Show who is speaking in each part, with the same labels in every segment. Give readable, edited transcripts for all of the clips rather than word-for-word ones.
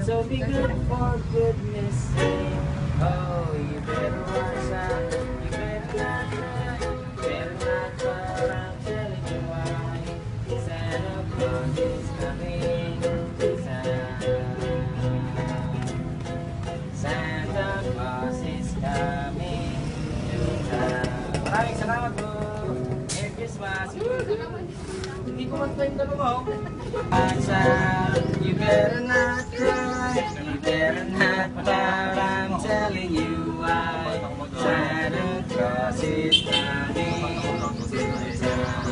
Speaker 1: So be good for goodness sake. Oh, you better watch out. You better not cry. You better not cry. I'm telling you why. Santa Claus is coming to town. Santa Claus is coming to town. Maraming salamat po. Merry Christmas. Hindi ko mag-time na mo. You better not cry, you better not cry, I'm telling you why. Santa Claus is coming to town.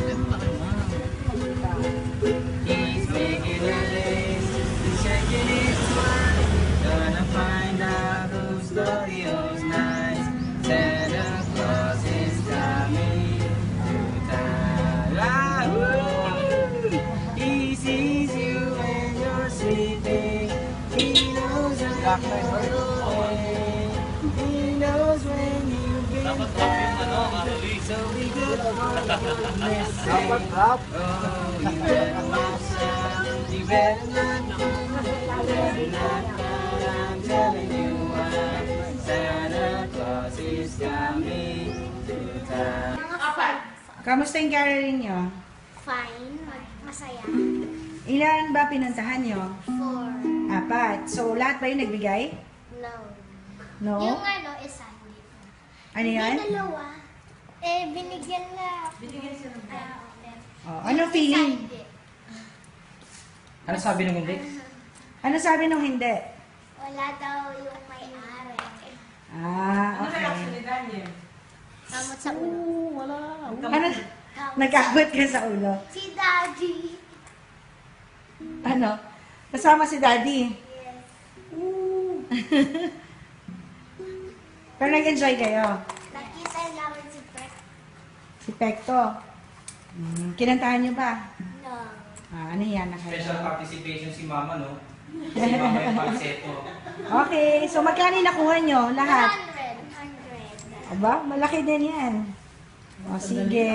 Speaker 1: He's making a list, he's checking his mind, gonna find out who's naughty, who's nice. Santa Claus is coming to town. Ah, he sees you when you're sleeping. He knows when you're away. He knows when you've been bad. So be good for goodness sake. Oh, you better watch out. You better not do. You better not cry. I'm telling you why. Santa Claus is coming to town.
Speaker 2: Kamusta yung caroling nyo?
Speaker 3: Fine. Masaya.
Speaker 2: Ilan ba pinuntahan nyo?
Speaker 3: 4.
Speaker 2: 4. So, lahat ba yung nagbigay?
Speaker 3: No.
Speaker 2: No?
Speaker 3: Yung isa hindi.
Speaker 2: Ano yan?
Speaker 3: May dalawa. Binigyan na. Binigyan sila.
Speaker 2: Oh, anong feeling?
Speaker 1: Ano sabi ng hindi?
Speaker 2: Ano sabi nung hindi?
Speaker 3: Wala daw yung may-ari.
Speaker 2: Okay.
Speaker 3: Kamot sa ulo.
Speaker 2: Ano? Nagkakot ka sa ulo?
Speaker 3: Si Daddy.
Speaker 2: Ano? Kasama si Daddy?
Speaker 3: Yes.
Speaker 2: Pero nag-enjoy kayo?
Speaker 3: Nakita namin si Pet.
Speaker 2: Si Pekto? Kinantahan niyo ba?
Speaker 3: No.
Speaker 2: Ano yan?
Speaker 1: Special participation si Mama, no? Si Mama yung falsetto.
Speaker 2: Okay, so magkano yung nakuha nyo? Lahat?
Speaker 3: 100.
Speaker 2: Aba, malaki din yan. O, sige.